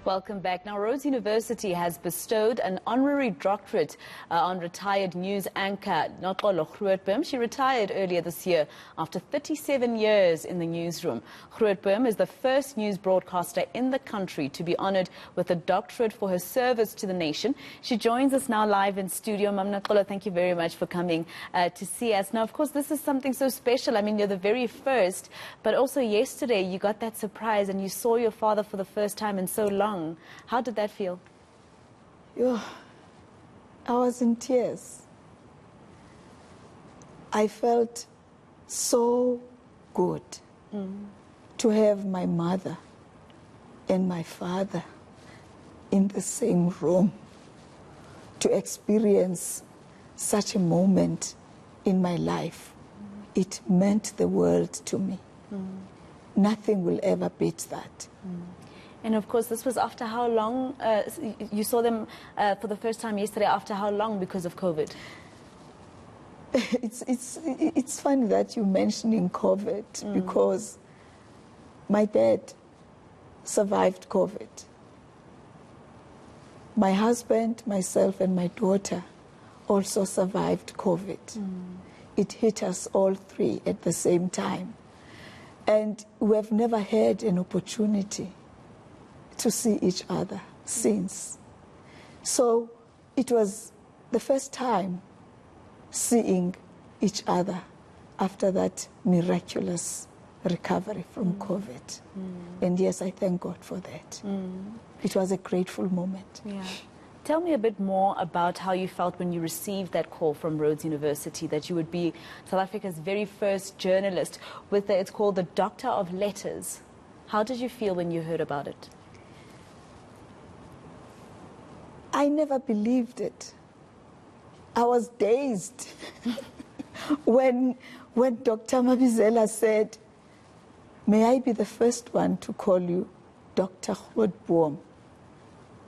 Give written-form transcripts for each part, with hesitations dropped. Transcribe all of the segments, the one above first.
Welcome back. Now, Rhodes University has bestowed an honorary doctorate on retired news anchor Noxolo Grootboom. She retired earlier this year after 37 years in the newsroom. Grootboom is the first news broadcaster in the country to be honored with a doctorate for her service to the nation. She joins us now live in studio. Mam Noxolo, thank you very much for coming to see us. Now, of course, this is something so special. I mean, you're the very first, but also yesterday you got that surprise and you saw your father for the first time in so long. How did that feel? I was in tears. I felt so good to have my mother and my father in the same room, to experience such a moment in my life. It meant the world to me. Nothing will ever beat that. And of course, this was after how long? You saw them for the first time yesterday. After how long because of COVID? It's funny that you're mentioning COVID because my dad survived COVID. My husband, myself, and my daughter also survived COVID. It hit us all three at the same time. And we have never had an opportunity to see each other since. So it was the first time seeing each other after that miraculous recovery from COVID. And yes, I thank God for that. It was a grateful moment. Yeah. Tell me a bit more about how you felt when you received that call from Rhodes University that you would be South Africa's very first journalist with it's called the Doctor of Letters. How did you feel when you heard about it? I never believed it. I was dazed when Dr. Mabizela said, "May I be the first one to call you Dr. Grootboom?"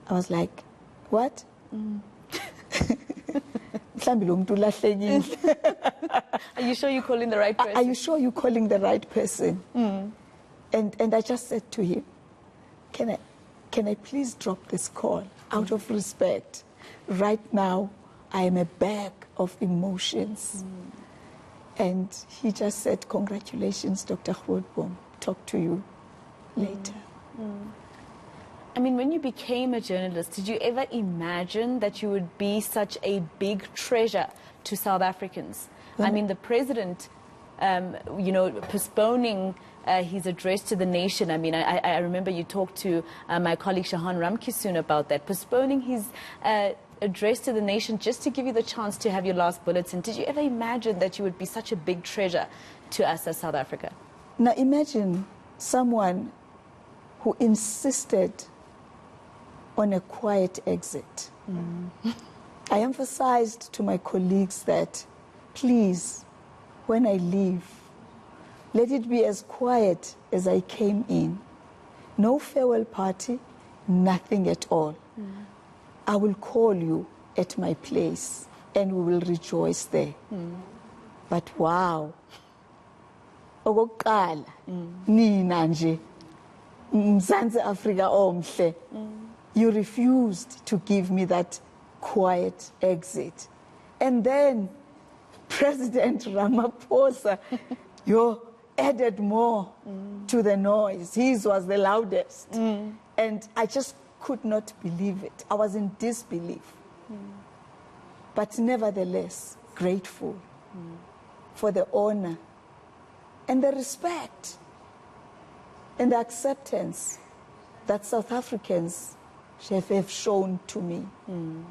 I was like, what? Are you sure you're calling the right person? Are you sure you're calling the right person? And I just said to him, can I please drop this call out of respect? Right now, I am a bag of emotions. And he just said, congratulations, Dr. Grootboom. Talk to you later. I mean, when you became a journalist, did you ever imagine that you would be such a big treasure to South Africans? I mean, the president, postponing his address to the nation. I mean, I remember you talked to my colleague Shahan Ramkisoon about that, postponing his address to the nation just to give you the chance to have your last bulletin. Did you ever imagine that you would be such a big treasure to us as South Africa? Now imagine someone who insisted on a quiet exit. I emphasized to my colleagues that, please, when I leave, let it be as quiet as I came in. No farewell party, nothing at all. I will call you at my place and we will rejoice there. But wow, okokuqala nina nje Mzansi Afrika omhle, you refused to give me that quiet exit. And then President Ramaphosa, you added more to the noise. His was the loudest. And I just could not believe it. I was in disbelief. But nevertheless, grateful for the honor and the respect and the acceptance that South Africans have shown to me,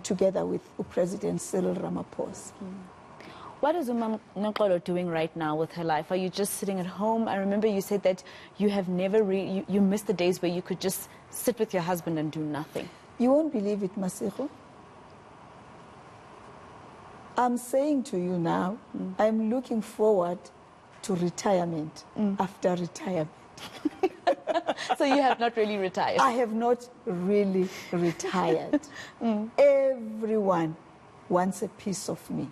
together with President Cyril Ramaphosa. What is Noxolo doing right now with her life? Are you just sitting at home? I remember you said that you have never you missed the days where you could just sit with your husband and do nothing. You won't believe it, Masego. I'm saying to you now, I'm looking forward to retirement after retirement. So you have not really retired? I have not really retired. Everyone wants a piece of me.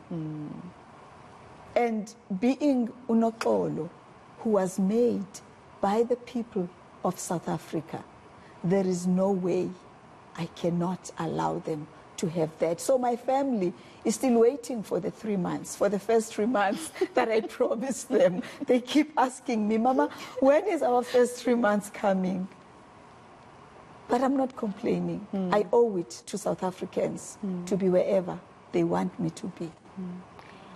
And being uNoxolo, who was made by the people of South Africa, there is no way I cannot allow them to have that. So my family is still waiting for the 3 months, for the first 3 months that I promised them. They keep asking me, Mama, when is our first 3 months coming? But I'm not complaining. I owe it to South Africans to be wherever they want me to be.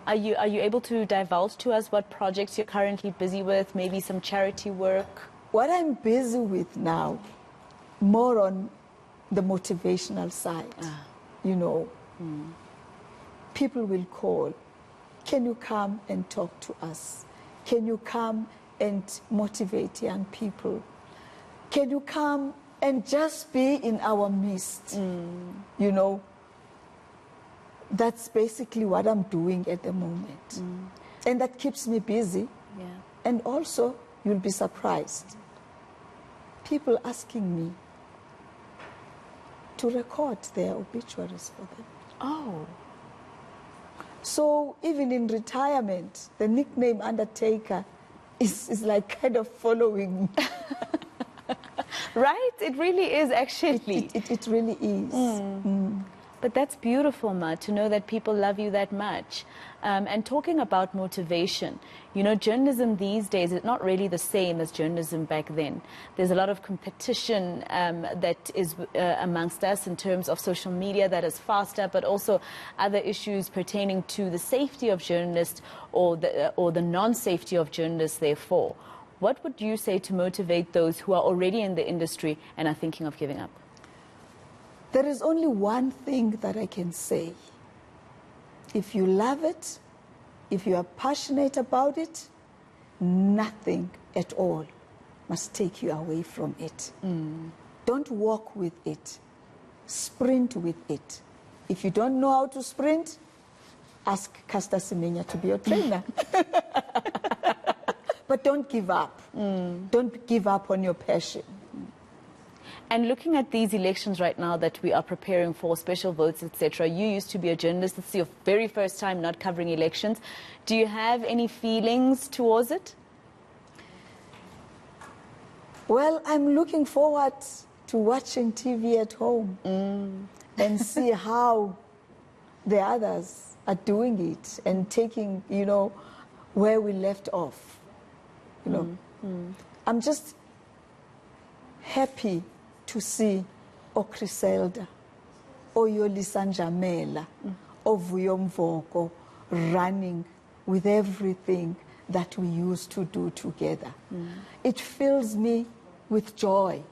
Are you able to divulge to us what projects you're currently busy with, maybe some charity work? What I'm busy with now, more on the motivational side, you know, people will call, can you come and talk to us? Can you come and motivate young people? Can you come and just be in our midst? You know, that's basically what I'm doing at the moment. And that keeps me busy. Yeah. And also, you'll be surprised, people asking me to record their obituaries for them. Oh. So even in retirement, the nickname Undertaker is like kind of following me. Right? It really is, actually. It really is. But that's beautiful, Ma, to know that people love you that much. And talking about motivation, you know, journalism these days is not really the same as journalism back then. There's a lot of competition that is amongst us in terms of social media that is faster, but also other issues pertaining to the safety of journalists or the non-safety of journalists, therefore. What would you say to motivate those who are already in the industry and are thinking of giving up? There is only one thing that I can say. If you love it, if you are passionate about it, nothing at all must take you away from it. Don't walk with it. Sprint with it. If you don't know how to sprint, ask Caster Semenya to be your trainer. But don't give up. Don't give up on your passion. And looking at these elections right now that we are preparing for, special votes, etc., you used to be a journalist. It's your very first time not covering elections. Do you have any feelings towards it? Well, I'm looking forward to watching TV at home and see how the others are doing it and taking, you know, where we left off. You know, I'm just happy to see Okriselda, Oyolisa Njamela, Ovuyomvoko running with everything that we used to do together. It fills me with joy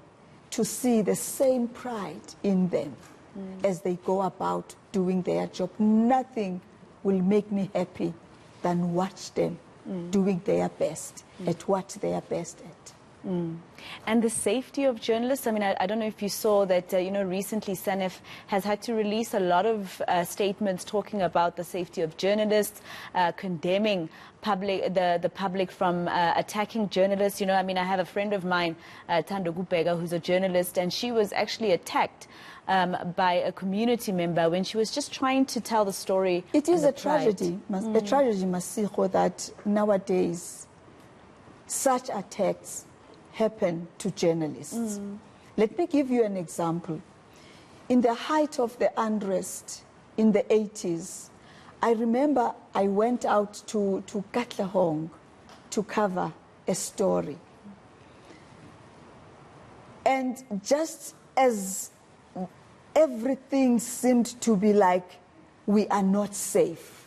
to see the same pride in them as they go about doing their job. Nothing will make me happy than watch them doing their best at what they are best at. And the safety of journalists, I mean, I don't know if you saw that, you know, recently SANEF has had to release a lot of statements talking about the safety of journalists, condemning the public from attacking journalists. You know, I mean, I have a friend of mine, Thando Gupega, who's a journalist, and she was actually attacked by a community member when she was just trying to tell the story. It is a tragedy, a tragedy, Masego, that nowadays such attacks happen to journalists. Let me give you an example. In the height of the unrest in the 80s, I remember I went out to Katlehong to cover a story. And just as everything seemed to be like we are not safe,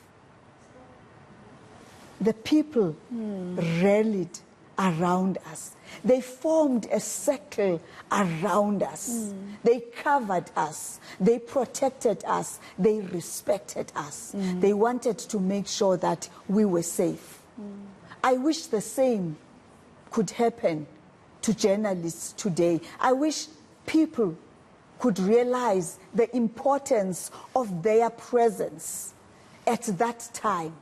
the people rallied around us. They formed a circle around us. They covered us. They protected us. They respected us. They wanted to make sure that we were safe. I wish the same could happen to journalists today. I wish people could realize the importance of their presence at that time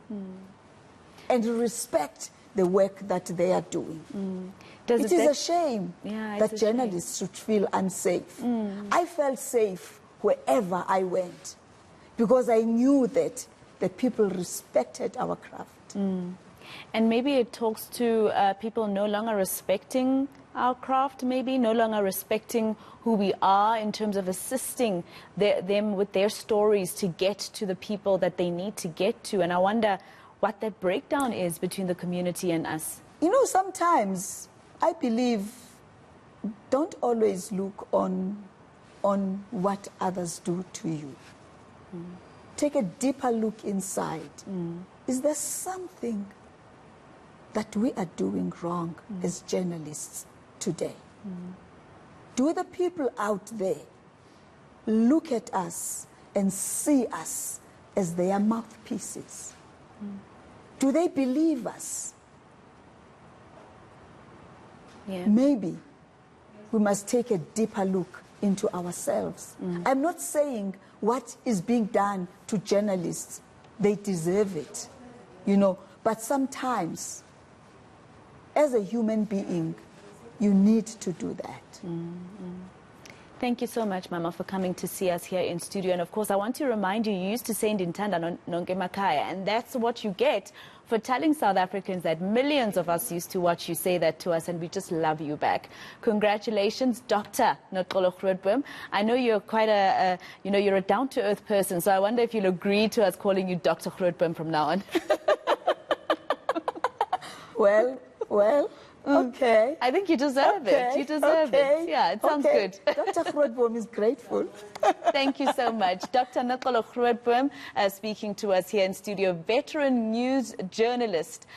and respect the work that they are doing. It is a shame that journalists should feel unsafe. I felt safe wherever I went because I knew that the people respected our craft. And maybe it talks to people no longer respecting our craft, maybe no longer respecting who we are in terms of assisting them with their stories to get to the people that they need to get to. And I wonder what that breakdown is between the community and us. You know, sometimes I believe don't always look on what others do to you. Take a deeper look inside. Is there something that we are doing wrong as journalists today? Do the people out there look at us and see us as their mouthpieces? Do they believe us? Yeah. Maybe we must take a deeper look into ourselves. I'm not saying what is being done to journalists, they deserve it, you know, but sometimes as a human being, you need to do that. Thank you so much, Mama, for coming to see us here in studio. And of course, I want to remind you, you used to say Ndintanda nonke makhaya, and that's what you get for telling South Africans that millions of us used to watch you say that to us, and we just love you back. Congratulations, Dr. Noxolo Grootboom. I know you're quite you're a down-to-earth person, so I wonder if you'll agree to us calling you Dr. Grootboom from now on. Well, okay. I think you deserve it. You deserve it. Yeah, it sounds good. Dr. Grootboom is grateful. Thank you so much. Dr. Noxolo Grootboom speaking to us here in studio, veteran news journalist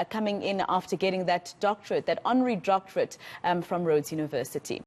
coming in after getting that doctorate, that honorary doctorate from Rhodes University.